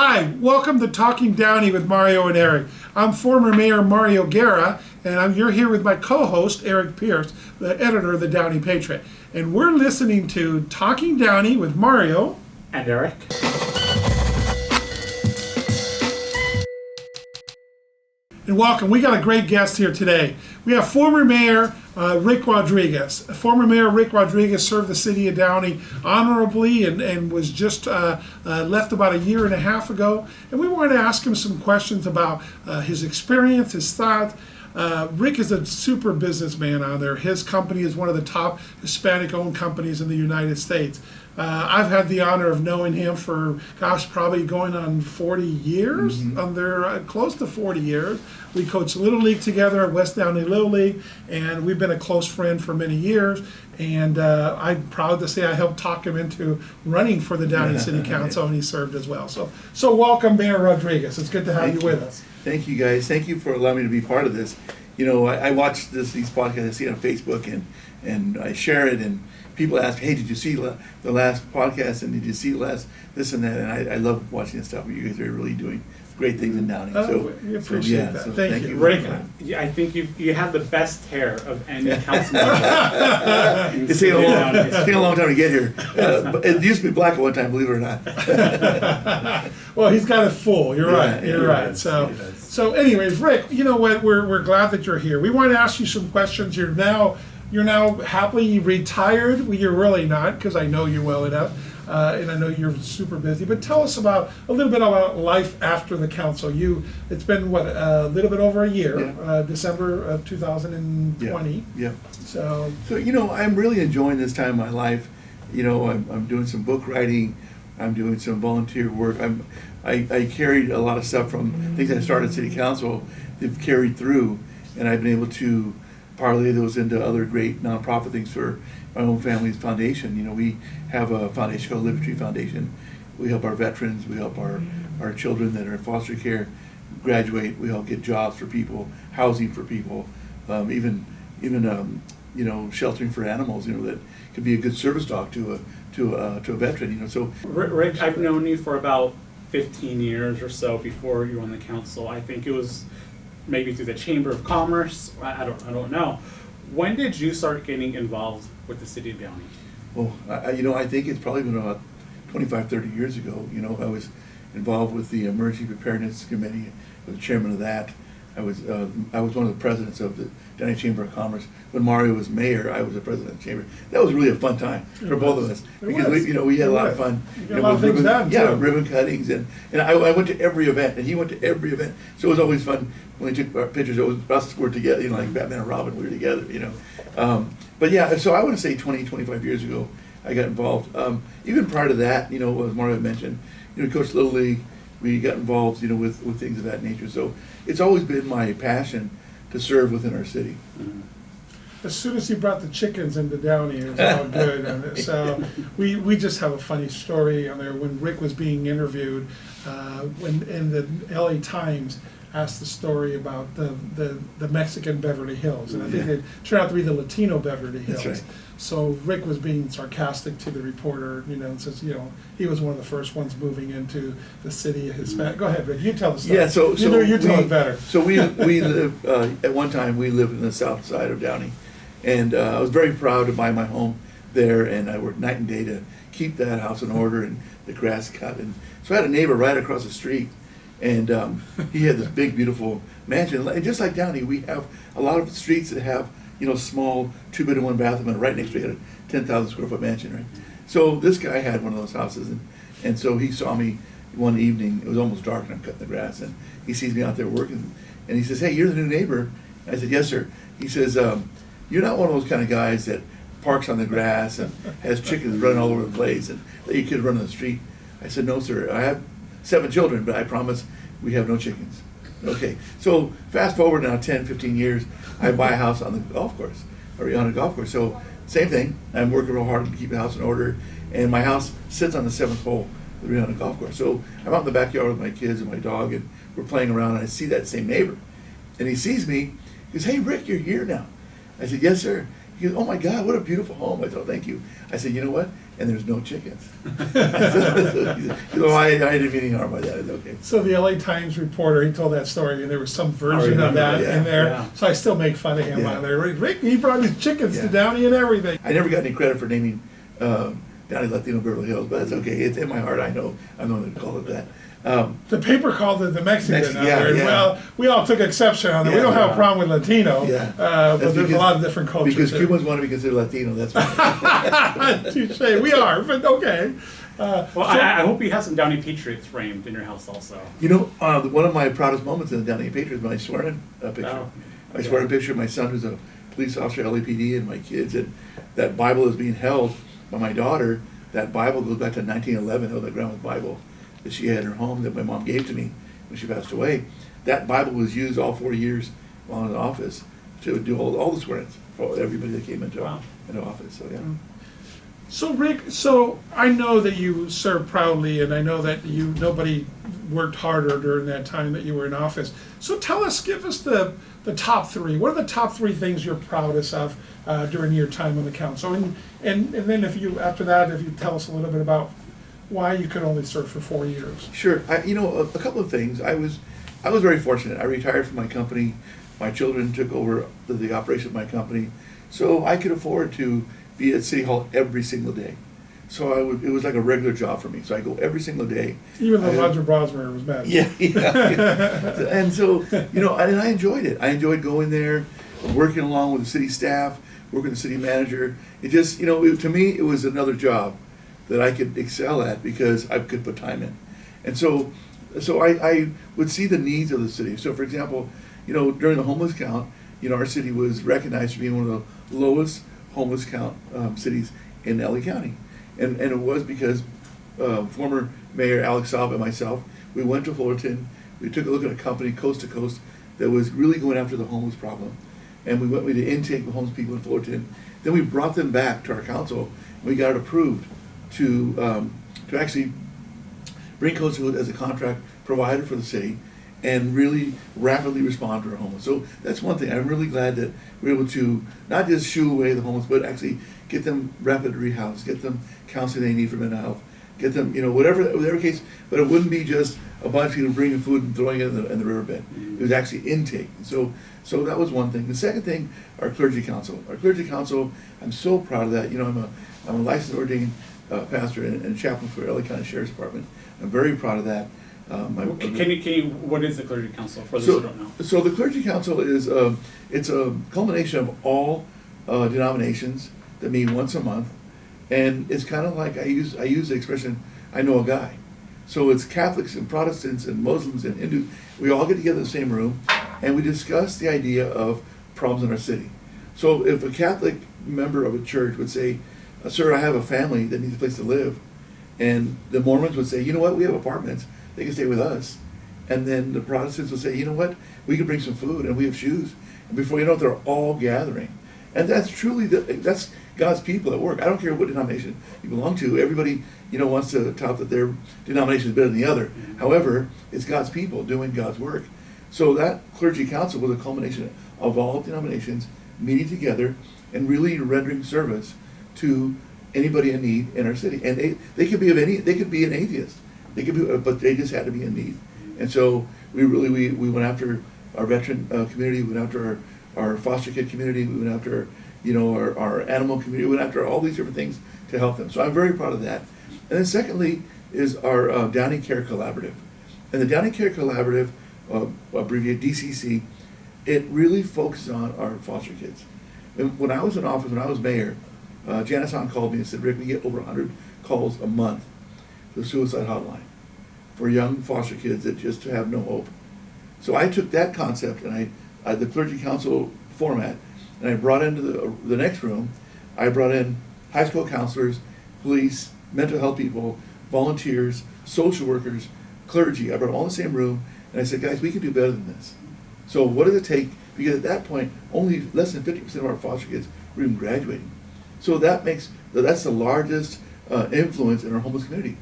Hi, welcome to Talking Downey with Mario and Eric. I'm former Mayor Mario Guerra, and you're here with my co-host, Eric Pierce, the editor of the Downey Patriot. And we're listening to Talking Downey with Mario and Eric. And welcome. We got a great guest here today. We have former Mayor Rick Rodriguez. Former Mayor Rick Rodriguez served the city of Downey honorably and was just left about a year and a half ago. And we wanted to ask him some questions about his experience, his thoughts. Rick is a super businessman out there. His company is one of the top Hispanic-owned companies in the United States. I've had the honor of knowing him for, probably going on 40 years. They're close to 40 years. We coached Little League together at West Downey Little League, and we've been a close friend for many years. And I'm proud to say I helped talk him into running for the Downey City Council, and he served as well. So welcome, Mayor Rodriguez. It's good to have you with us. Thank you, guys. Thank you for allowing me to be part of this. You know, I watch these podcasts. I see it on Facebook, and I share it, and people ask, hey, did you see the last podcast, and did you see the last this and that? And I love watching this stuff. You guys are really doing great things in Downey. We appreciate that. Thank you. Rick, I think you have the best hair of any council member. It's taken a long time to get here. But it used to be black at one time, believe it or not. Well, he's got it full. You're right. You're right. So anyways, Rick, you know what? We're glad that you're here. We want to ask you some questions. You're now happily retired. Well, you're really not, because I know you well enough, and I know you're super busy. But tell us a little bit about life after the council. It's been what, a little bit over a year, December of 2020. Yeah. So you know, I'm really enjoying this time of my life. You know, I'm doing some book writing. I'm doing some volunteer work. I carried a lot of stuff from things I started at City Council. They've carried through, and I've been able to parlay those into other great nonprofit things for my own family's foundation. You know, we have a foundation called Liberty Foundation. We help our veterans, we help our children that are in foster care graduate, we help get jobs for people, housing for people, even you know, sheltering for animals, you know, that could be a good service dog to a veteran, you know. So Rick, I've known you for about 15 years or so before you were on the council. I think it was maybe through the Chamber of Commerce. I don't know. When did you start getting involved with the city of Downey? Well, I think it's probably been about 25, 30 years ago. You know, I was involved with the Emergency Preparedness Committee. I was the chairman of that. I was one of the presidents of the Downey Chamber of Commerce. When Mario was mayor, I was the president of the chamber. That was really a fun time for both of us, because we had a lot of fun. You got a lot of things done, yeah, ribbon cuttings, and I went to every event, and he went to every event. So it was always fun when we took our pictures. It was us were together, you know, like Batman and Robin. We were together, you know. But yeah, so I would say 20, 25 years ago, I got involved. Even prior to that, you know, as Mario mentioned, you know, Coach Little League. We got involved, you know, with things of that nature. So it's always been my passion to serve within our city. As soon as he brought the chickens into Downey, it was all good. And so we just have a funny story on there. When Rick was being interviewed, when in the LA Times asked the story about the Mexican Beverly Hills, and I think it turned out to be the Latino Beverly Hills. That's right. So Rick was being sarcastic to the reporter, you know, and says, you know, he was one of the first ones moving into the city of Hispanic. Go ahead, Rick. You tell the story. Yeah, so you tell it better. So we live at one time. We lived in the south side of Downey, and I was very proud to buy my home there, and I worked night and day to keep that house in order and the grass cut. And so I had a neighbor right across the street, and he had this big, beautiful mansion. And just like Downey, we have a lot of streets that have, you know, small 2-bedroom, 1-bathroom, and right next to it, a 10,000 square foot mansion, right? So this guy had one of those houses, and so he saw me one evening. It was almost dark, and I'm cutting the grass, and he sees me out there working, and he says, "Hey, you're the new neighbor." I said, "Yes, sir." He says, "You're not one of those kind of guys that parks on the grass and has chickens running all over the place and that you could run on the street." I said, "No, sir. I have 7 children, but I promise we have no chickens." Okay, so fast forward now 10, 15 years, I buy a house on the golf course, or on a golf course. So same thing, I'm working real hard to keep the house in order, and my house sits on the 7th hole of the Rihanna golf course. So I'm out in the backyard with my kids and my dog, and we're playing around, and I see that same neighbor. And he sees me, he goes, "Hey, Rick, you're here now." I said, "Yes, sir." He goes, "Oh my God, what a beautiful home." I said, "Oh, thank you." I said, "You know what? And there's no chickens." He said, "Oh, I didn't mean any harm by that." It's okay. So the LA Times reporter, he told that story, and there was some version of remember that that, in there. yeah. So I still make fun of him Yeah. on there. Rick, he brought his chickens to Yeah. Downey and everything. I never got any credit for naming Downey Latino Beverly Hills, but it's okay. It's in my heart. I know I'm the one that called it that. The paper called it the Mexican Mexican, out yeah, there. And yeah. Well, we all took exception on it. We Yeah, don't have a yeah. problem with Latino, Yeah. but That's there's a because- lot of different cultures. Because there. Cubans want to be considered Latino. That's why. Touche. We are, but okay. Well, So- I hope you have some Downey Patriots framed in your house also. You know, one of my proudest moments in the Downey Patriots is my swearing picture. Oh, I swear a picture of my son, who's a police officer at LAPD, and my kids, and that Bible is being held by my daughter. That Bible goes back to 1911, the grandma's Bible that she had in her home that my mom gave to me when she passed away. That Bible was used all 4 years while in the office to do all the swearings for everybody that came into Wow. office. So yeah. So Rick, so I know that you served proudly, and I know that nobody worked harder during that time that you were in office. So give us the top three. What are the top three things you're proudest of during your time on the council? And then if you tell us a little bit about why you could only serve for 4 years. Sure. A couple of things. I was very fortunate. I retired from my company. My children took over the operation of my company, so I could afford to be at City Hall every single day. So it was like a regular job for me. So I go every single day. Even though I- Roger Brosmer was mad. Yeah, yeah. And so, and I enjoyed it. I enjoyed going there, working along with the city staff, working with the city manager. It just, to me, it was another job that I could excel at because I could put time in. And so I would see the needs of the city. So, for example, during the homeless count, our city was recognized for being one of the lowest homeless count cities in LA County. And it was because former Mayor Alex Saab and myself, we went to Fullerton, we took a look at a company coast to coast that was really going after the homeless problem. And we did intake of homeless people in Fullerton. Then we brought them back to our council, and we got it approved to actually bring Coast to Coast as a contract provider for the city and really rapidly respond to our homeless. So that's one thing. I'm really glad that we're able to not just shoo away the homeless, but actually get them rapid rehoused, get them counseling they need for mental health, get them, whatever case, but it wouldn't be just a bunch of people bringing food and throwing it in the riverbed. It was actually intake. So that was one thing. The second thing, our clergy council. Our clergy council, I'm so proud of that. I'm a licensed ordained pastor and chaplain for LA County Sheriff's Department. I'm very proud of that. Can you, what is the clergy council for those who don't know? So the clergy council is it's a culmination of all denominations that meet once a month, and it's kind of like I use the expression I know a guy. So it's Catholics and Protestants and Muslims and Hindus. We all get together in the same room, and we discuss the idea of problems in our city. So if a Catholic member of a church would say, "Sir, I have a family that needs a place to live," and the Mormons would say, "You know what? We have apartments. They can stay with us." And then the Protestants would say, "You know what? We can bring some food and we have shoes." And before you know it, they're all gathering. And that's truly that's God's people at work. I don't care what denomination you belong to. Everybody, wants to tout that their denomination is better than the other. However, it's God's people doing God's work. So that clergy council was a culmination of all denominations meeting together and really rendering service to anybody in need in our city. And they could be they could be an atheist. They could be, but they just had to be in need. And so we went after our veteran community, we went after our foster kid community, we went after our animal community, we went after all these different things to help them. So I'm very proud of that. And then secondly is our Downey Care Collaborative. And the Downey Care Collaborative, abbreviated DCC, it really focuses on our foster kids. And when I was in office, when I was mayor, Janice Hahn called me and said, "Rick, we get over 100 calls a month to the suicide hotline for young foster kids that just have no hope." So I took that concept and the clergy council format, and I brought into the next room, I brought in high school counselors, police, mental health people, volunteers, social workers, clergy. I brought them all in the same room, and I said, "Guys, we can do better than this. So what does it take?" Because at that point, only less than 50% of our foster kids were even graduating. So that's the largest influence in our homeless community.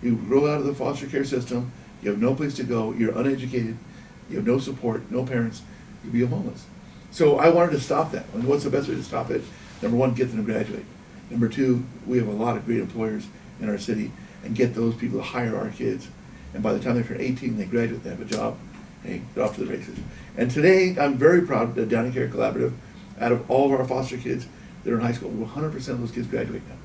You grow out of the foster care system, you have no place to go, you're uneducated, you have no support, no parents, you become homeless. So I wanted to stop that. And what's the best way to stop it? Number one, get them to graduate. Number two, we have a lot of great employers in our city, and get those people to hire our kids. And by the time they turn 18, they graduate, they have a job, hey, they're off to the races. And today, I'm very proud that Downey Care Collaborative, out of all of our foster kids that are in high school, 100% of those kids graduate now.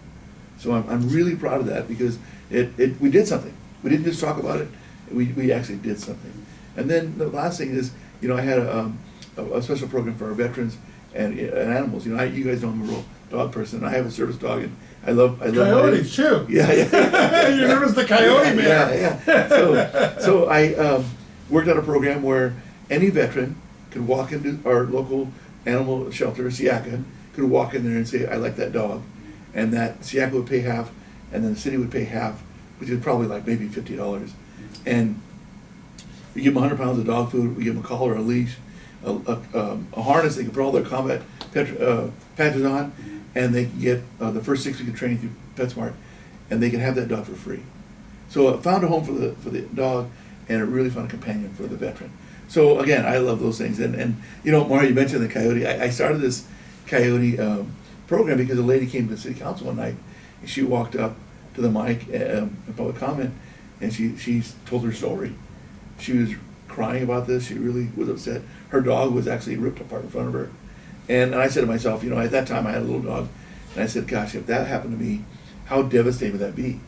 So I'm really proud of that, because we did something. We didn't just talk about it, we actually did something. And then the last thing is, I had a special program for our veterans and animals. You guys know I'm a real dog person. I have a service dog, and I love Coyotes too. Yeah, yeah. You're known as the coyote man. Yeah. So I worked on a program where any veteran could walk into our local animal shelter, SIACA, could walk in there and say, I like that dog. And that SIACA would pay half, and then the city would pay half, which is probably like maybe $50. And we give them 100 pounds of dog food, we give them a collar, a leash, a harness they can put all their combat patches on, and they can get the first 6 weeks of training through PetSmart, and they can have that dog for free. So I found a home for the dog, and a really fun companion for the veteran. So again, I love those things. And Mario, you mentioned the coyote. I started this coyote program because a lady came to the city council one night, and she walked up to the mic in public comment, and she told her story. She was crying about this. She really was upset. Her dog was actually ripped apart in front of her. And I said to myself, at that time I had a little dog, and I said, gosh, if that happened to me, how devastating would that be?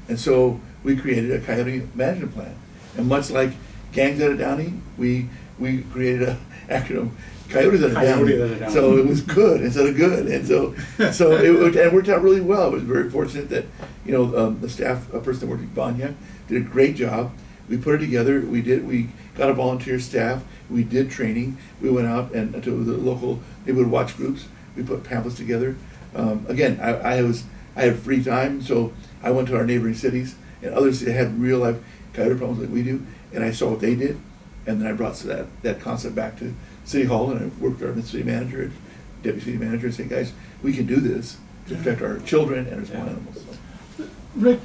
And so we created a coyote management plan. And much like Gangs Out of Downey, we created an acronym, Coyotes Out of Downey. So it was good instead of good. And so it worked out really well. I was very fortunate that, the staff person that worked at Vanya did a great job. We put it together. We got a volunteer staff. We did training. We went out and to the local neighborhood watch groups. We put pamphlets together. Again, I had free time, so I went to our neighboring cities and others that had real life coyote problems like we do, and I saw what they did, and then I brought that concept back to City Hall, and I worked with our city manager, deputy city manager, and said, guys, we can do this to protect our children and our small animals. Rick,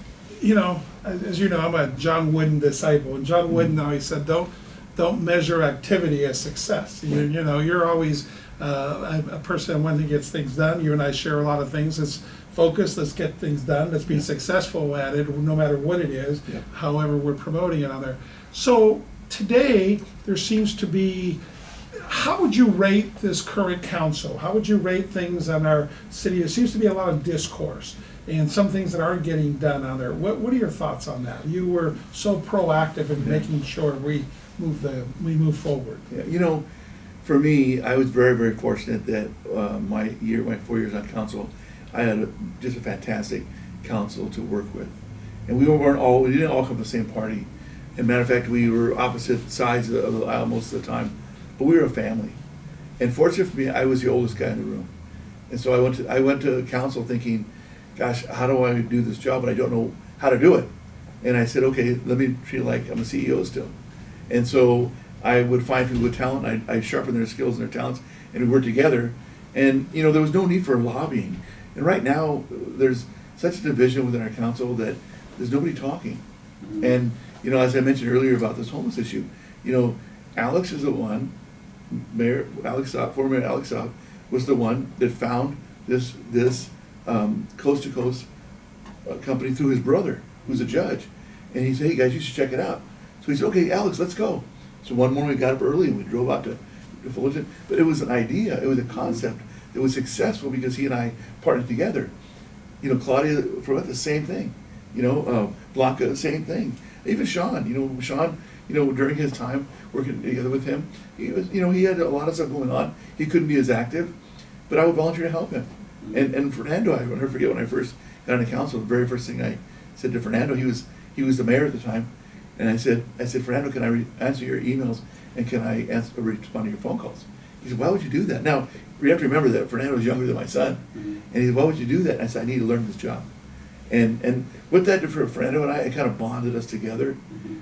as you know, I'm a John Wooden disciple, and John Wooden always said, don't measure activity as success. You're always a person one that gets things done. You and I share a lot of things. Let's focus, let's get things done, let's be successful at it, no matter what it is, however we're promoting it on there. So today, there seems to be, how would you rate this current council? How would you rate things on our city? There seems to be a lot of discourse and some things that aren't getting done on there. What are your thoughts on that? You were so proactive in making sure we move forward. Yeah, for me, I was very, very fortunate that my 4 years on council, I had just a fantastic council to work with. And we didn't all come from the same party. As a matter of fact, we were opposite sides of the aisle most of the time, but we were a family. And fortunately for me, I was the oldest guy in the room. And so I went to council thinking, gosh, how do I do this job? And I don't know how to do it. And I said, okay, let me treat it like I'm a CEO still. And so I would find people with talent, I'd sharpen their skills and their talents, and we worked together. And, there was no need for lobbying. And right now, there's such a division within our council that there's nobody talking. Mm-hmm. And, as I mentioned earlier about this homeless issue, Alex is the one, former Mayor Alex Saab was the one that found this coast to coast company through his brother, who's a judge. And he said, hey guys, you should check it out. So he said, okay, Alex, let's go. So one morning we got up early and we drove out to Fullerton. But it was an idea, it was a concept that was successful because he and I partnered together. Claudia Ferret, the same thing. Blanca, the same thing. Even Sean, during his time working together with him, he had a lot of stuff going on. He couldn't be as active, but I would volunteer to help him. And Fernando, I will never forget when I first got on the council, the very first thing I said to Fernando, he was the mayor at the time, and I said, Fernando, can I answer your emails and can I respond to your phone calls? He said, why would you do that? Now, we have to remember that Fernando's younger than my son, and he said, why would you do that? And I said, I need to learn this job. And what that did for Fernando and I, it kind of bonded us together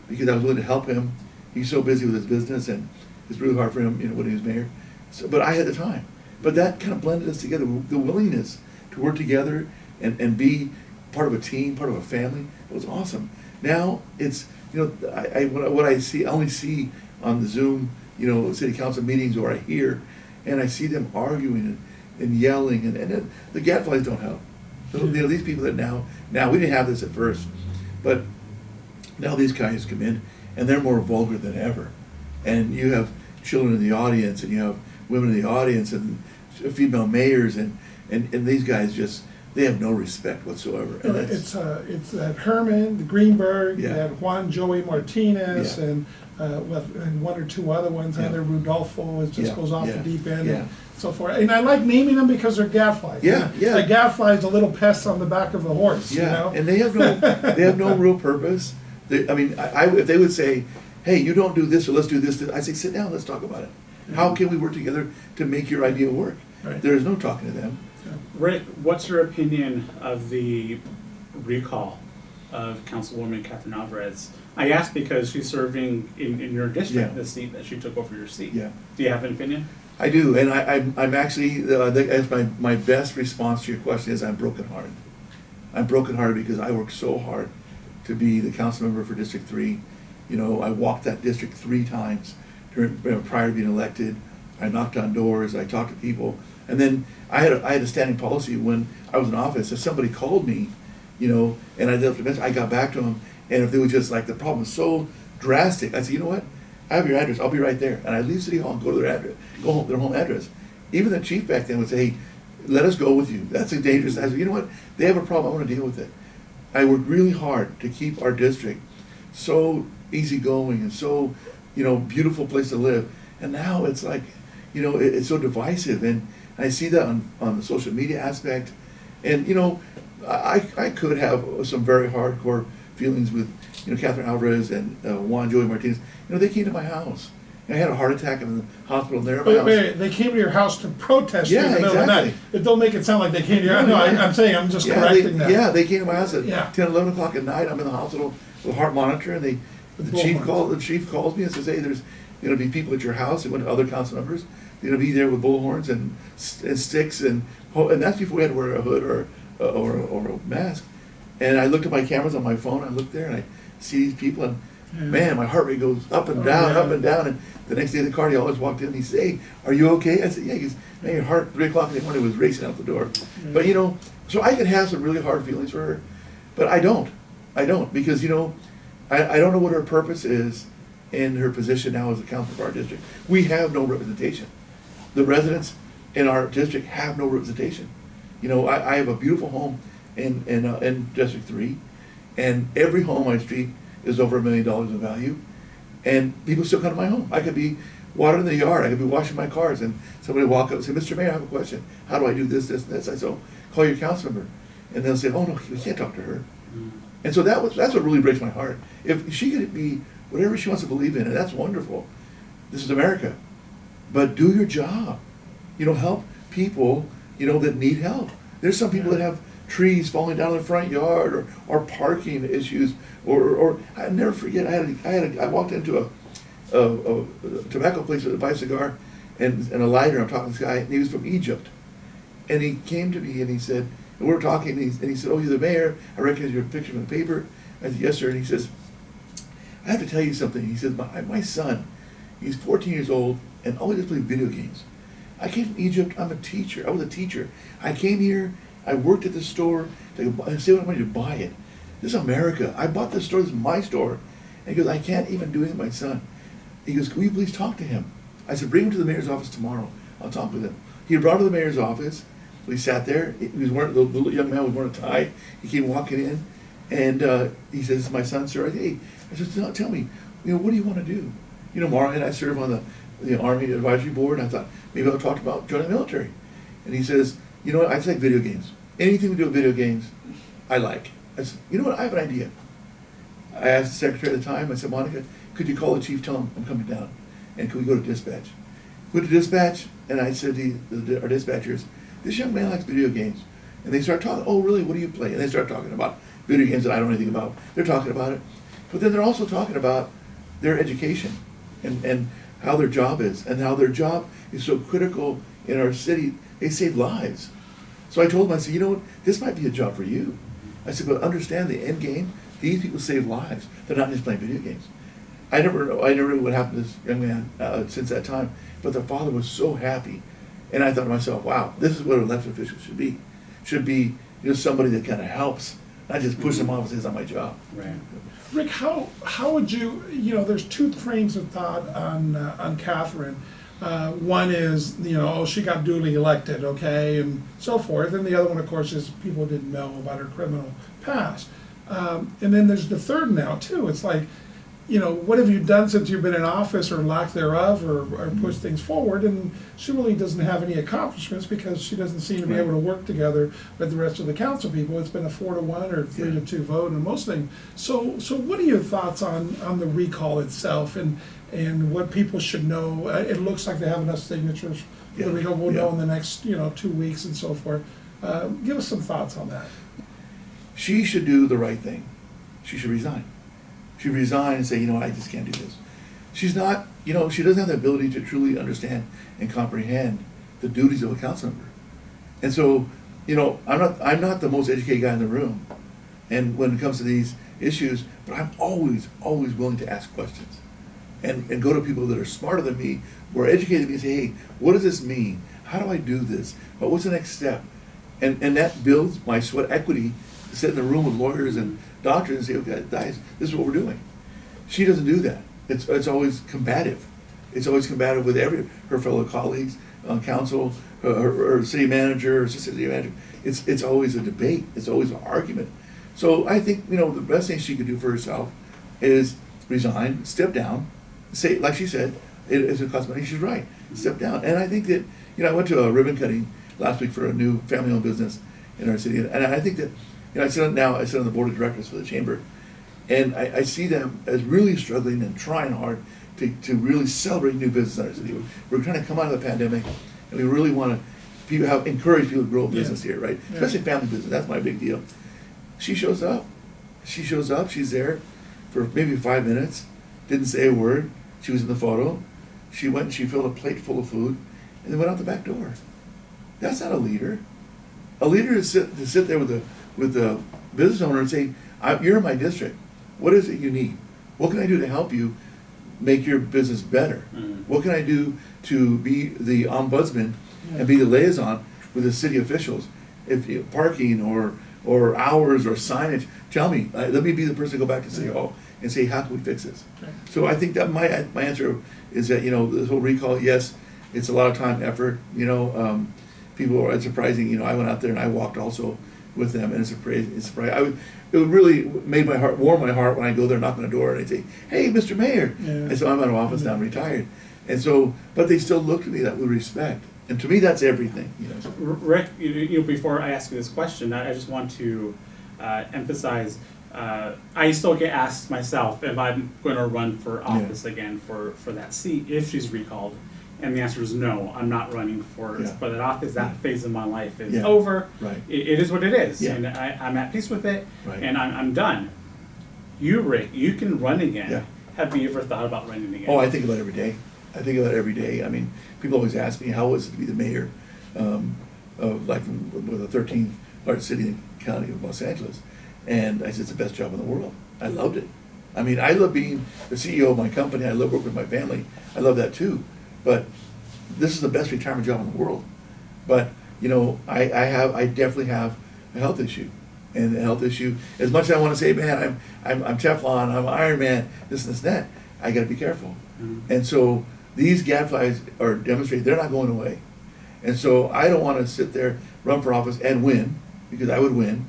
because I was willing to help him. He's so busy with his business, and it's really hard for him, when he was mayor. So, but I had the time. But that kind of blended us together. The willingness to work together and be part of a team, part of a family, it was awesome. Now it's, what I see, I only see on the Zoom, city council meetings, or I hear, and I see them arguing and yelling, and then the gadflies don't help. So, you know, these people that now we didn't have this at first, but now these guys come in and they're more vulgar than ever. And you have children in the audience, and you have women in the audience, and female mayors, and these guys just, they have no respect whatsoever. And It's that Herman, the Greenberg, Yeah. that Juan Joey Martinez, Yeah. and and one or two other ones. Yeah. And there Rudolfo, it just Yeah, goes off yeah, the deep end, yeah. and so forth. And I like naming them because they're gadflies. Yeah, yeah. The gadfly is a little pest on the back of a horse. Yeah, You know? and they have no real purpose. I mean, if they would say, "Hey, you don't do this, or let's do this," I say, "Sit down, let's talk about it. How can we work together to make your idea work?" Right. There is no talking to them. Rick, what's your opinion of the recall of Councilwoman Catherine Alvarez? I asked because she's serving in your district, Yeah. the seat that she took over your seat. Yeah. Do you have an opinion? I do, and I'm actually, as my best response to your question is, I'm brokenhearted. I'm brokenhearted because I worked so hard to be the council member for District 3. You know, I walked that district 3 times prior to being elected. I knocked on doors, I talked to people, and then I had a standing policy when I was in office. If somebody called me, you know, and I left a message, I got back to them, and if they was just like, the problem was so drastic, I said, you know what? I have your address, I'll be right there. And I'd leave City Hall and go to their address, go home, their home address. Even the chief back then would say, hey, let us go with you. That's a dangerous, I said, you know what? They have a problem, I want to deal with it. I worked really hard to keep our district so easygoing and so, you know, beautiful place to live. And now it's like, you know, it's so divisive. And I see that on the social media aspect. And, you know, I could have some very hardcore feelings with, you know, Catherine Alvarez and Juan Joey Martinez. You know, they came to my house. I had a heart attack in the hospital there at my house. Wait, they came to your house to protest you in Yeah, the middle of the night. exactly. It don't make it sound like they came to your house. No, I'm saying, I'm just Yeah, correcting that. Yeah, they came to my house at Yeah. 10, 11 o'clock at night. I'm in the hospital with a heart monitor, and the chief calls me and says, hey, there's going to be people at your house. They went to other council members. They're going to be there with bullhorns and sticks, and that's before we had to wear a hood or a mask. And I looked at my cameras on my phone. I looked there and I see these people, and man, my heart rate goes up and down, yeah. up and down. And the next day, the cardiologist walked in and he said, "Hey, are you okay?" I said, "Yeah." He goes, "Man, your heart 3 o'clock in the morning was racing out the door." But you know, so I can have some really hard feelings for her, but I don't because you know, I don't know what her purpose is in her position now as a council of our district. We have no representation. The residents in our district have no representation. You know, I have a beautiful home in District 3, and every home on my street is over $1 million in value, and people still come to my home. I could be watering the yard, I could be washing my cars, and somebody walk up and say, "Mr. Mayor, I have a question. How do I do this, this, and this?" I say, "Oh, call your council member," and they'll say, "Oh no, we can't talk to her." And so that's what really breaks my heart. If she could be whatever she wants to believe in, and that's wonderful. This is America, but do your job. You know, help people, you know, that need help. There's some people that have trees falling down in the front yard, or parking issues, or I never forget. I walked into a tobacco place with a buy a cigar and a lighter. I'm talking to this guy, and he was from Egypt, and he came to me and he said, and we were talking, and he said, "Oh, you're the mayor. I recognize your picture from the paper." I said, "Yes, sir." And he says, "I have to tell you something." He said, my son, he's 14 years old, and all he does is play video games. I came from Egypt. I'm a teacher. I was a teacher. I came here. I worked at the store to save enough money to buy it. This is America. I bought this store. This is my store." And he goes, "I can't even do it with my son." He goes, "Can we please talk to him?" I said, "Bring him to the mayor's office tomorrow. I'll talk with him." He brought him to the mayor's office. We sat there. He was wearing, the little young man was wearing a tie. He came walking in, and he says, "This is my son, sir." Hey, I said, "Tell me, you know, what do you want to do?" You know, Mara and I serve on the Army Advisory Board. And I thought maybe I'll talk about joining the military. And he says, "You know what? I like video games. Anything to do with video games, I like." I said, "You know what? I have an idea." I asked the secretary at the time. I said, "Monica, could you call the chief, tell him I'm coming down, and can we go to dispatch?" Went to dispatch, and I said to our dispatchers, "This young man likes video games." And they start talking, "Oh, really? What do you play?" And they start talking about video games that I don't know anything about. They're talking about it. But then they're also talking about their education and how their job is, and how their job is so critical in our city. They save lives. So I told them, I said, "You know what? This might be a job for you." I said, "But understand the end game. These people save lives. They're not just playing video games." I never knew what happened to this young man since that time. But the father was so happy. And I thought to myself, wow, this is what an elected official should be. Should be just somebody that kind of helps, not just push them off and say, it's not my job. Right. Rick, how would you, there's two trains of thought on Catherine. One is, oh, she got duly elected, okay, and so forth. And the other one, of course, is people didn't know about her criminal past. And then there's the third now, too. It's like, what have you done since you've been in office, or lack thereof, or pushed things forward? And she really doesn't have any accomplishments because she doesn't seem to be able to work together with the rest of the council people. It's been a 4-1 or 3-2 vote on most things. So what are your thoughts on the recall itself and what people should know? It looks like they have enough signatures. Yeah. We'll know in the next 2 weeks and so forth. Give us some thoughts on that. She should do the right thing. She should resign. She resign and say, I just can't do this. She's not, she doesn't have the ability to truly understand and comprehend the duties of a council member. And so, I'm not the most educated guy in the room, and when it comes to these issues, but I'm always willing to ask questions, and go to people that are smarter than me, more educated than me, and say, hey, what does this mean? How do I do this? But what's the next step? And that builds my sweat equity to sit in a room with lawyers and doctors and say, okay, guys, this is what we're doing. She doesn't do that. It's always combative. It's always combative with her fellow colleagues on council, her city manager, assistant city manager. It's always a debate. It's always an argument. So I think, the best thing she could do for herself is resign, step down, say, like she said, it's a cost money, she's right, step down. And I think that, I went to a ribbon cutting last week for a new family-owned business in our city, and I think that, I sit on the board of directors for the chamber, and I see them as really struggling and trying hard to really celebrate new business in our city. We're trying to come out of the pandemic, and we really want to encourage people to grow a business here, right? Yeah. Especially family business, that's my big deal. She shows up, she's there for maybe 5 minutes, didn't say a word, she was in the photo, she went and she filled a plate full of food, and then went out the back door. That's not a leader. A leader is to sit there with the business owner and say, you're in my district. What is it you need? What can I do to help you make your business better? Mm-hmm. What can I do to be the ombudsman and be the liaison with the city officials? If parking or hours or signage, tell me. Let me be the person to go back to City Hall and say, how can we fix this? Okay. So I think that my answer is that, this whole recall, yes, it's a lot of time, effort. It's surprising. I went out there and I walked also with them, and it's surprising. It really made my heart, warm my heart when I go there, knock on the door, and they say, "Hey, Mr. Mayor," Yeah. and so I'm out of office now, I'm retired, and so, but they still look at me that with respect, and to me, that's everything. Rick, before I ask you this question, I just want to emphasize, I still get asked myself if I'm going to run for office again for that seat if she's recalled. And the answer is no, I'm not running for that office. That phase of my life is over. Right. It is what it is. Yeah. And I'm at peace with it, Right. and I'm done. You, Rick, you can run again. Yeah. Have you ever thought about running again? Oh, I think about it every day. I think about it every day. I mean, people always ask me, how was it to be the mayor of the 13th largest city in the county of Los Angeles? And I said, it's the best job in the world. I loved it. I mean, I love being the CEO of my company. I love working with my family. I love that too. But this is the best retirement job in the world. But, I definitely have a health issue. And the health issue, as much as I want to say, man, I'm Teflon, I'm Iron Man, this and that, I got to be careful. Mm-hmm. And so these gadflies are demonstrated, they're not going away. And so I don't want to sit there, run for office and win, because I would win,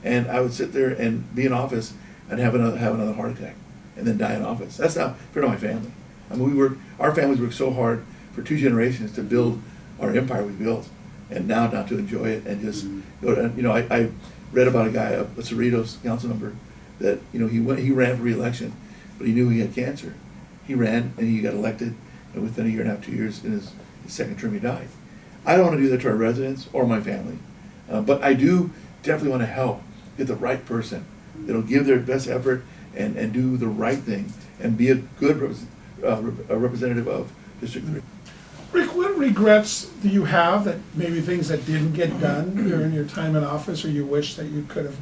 and I would sit there and be in office and have another heart attack and then die in office. That's not fair to my family. I mean, our families worked so hard for 2 generations to build our empire we built, and now not to enjoy it and just go to, I read about a guy, a Cerritos council member, that, he ran for re-election, but he knew he had cancer. He ran and he got elected, and within 1.5 years, 2 years, in his second term, he died. I don't want to do that to our residents or my family, but I do definitely want to help get the right person that'll give their best effort and do the right thing and be a good representative of District 3. Rick, what regrets do you have that maybe things that didn't get done during your time in office, or you wish that you could have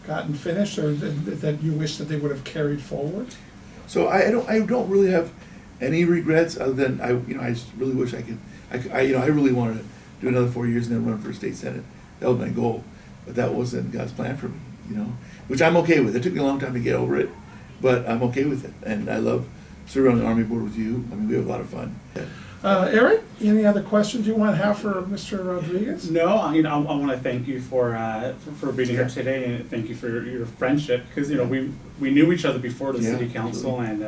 gotten finished, or that you wish that they would have carried forward? So I don't really have any regrets other than I just really wish I could. I really wanted do another 4 years and then run for state senate. That was my goal, but that wasn't God's plan for me, which I'm okay with. It took me a long time to get over it, but I'm okay with it. And I love serving on the Army Board with you. I mean, we have a lot of fun. Eric, any other questions you want to have for Mr. Rodriguez? No, I want to thank you for being here today, and thank you for your friendship, because we knew each other before the city council, and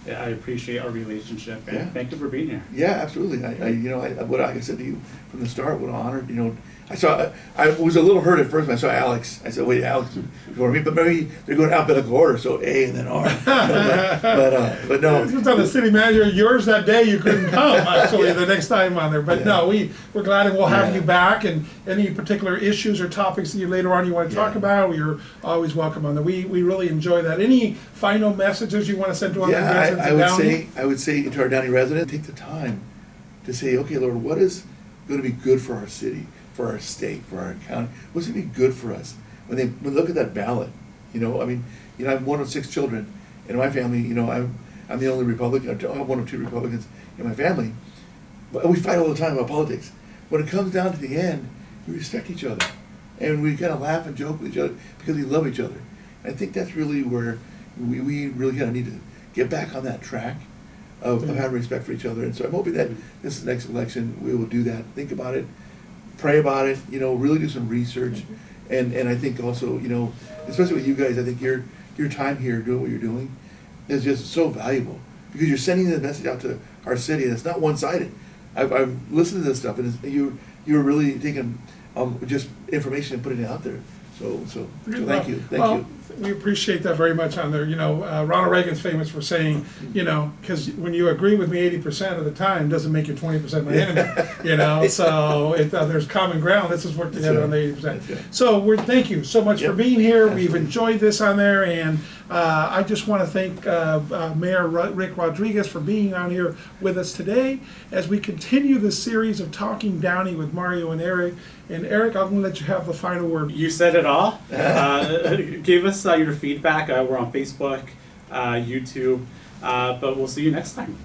I appreciate our relationship, and thank you for being here. Yeah, absolutely. What I said to you from the start, what an honor. I was a little hurt at first when I saw Alex. I said, wait, Alex before me, but maybe they're going alphabetical order, so A and then R. but no. This was on the city manager. Yours that day you couldn't come actually the next time on there. But no, we're glad and we'll have you back. And any particular issues or topics that you later on you want to talk about, you're always welcome on there. We really enjoy that. Any final messages you want to send to our residents of Downey? I would say to our Downey residents, take the time to say, okay, Lord, what is going to be good for our city, for our state, for our county? What's going to be good for us? When they look at that ballot, I'm one of 6 children in my family. I'm the only Republican. I'm one of 2 Republicans in my family. But we fight all the time about politics. When it comes down to the end, we respect each other, and we kind of laugh and joke with each other because we love each other. And I think that's really where we really kind of need to get back on that track of having respect for each other. And so I'm hoping that this next election we will do that. Think about it, pray about it. Really do some research, and I think also especially with you guys, I think your time here doing what you're doing is just so valuable because you're sending the message out to our city, and it's not one-sided. I've listened to this stuff, and you're really taking just information and putting it out there. So thank you. Thank you. We appreciate that very much on there. Ronald Reagan's famous for saying, because when you agree with me 80% of the time, doesn't make you 20% my enemy. So there's common ground. Let's just work together on the 80%. Right. So thank you so much for being here. Absolutely. We've enjoyed this on there, and I just want to thank Mayor Rick Rodriguez for being on here with us today as we continue this series of Talking Downey with Mario and Eric. And Eric, I'm going to let you have the final word. You said it all. Give us your feedback. We're on Facebook, YouTube, but we'll see you next time.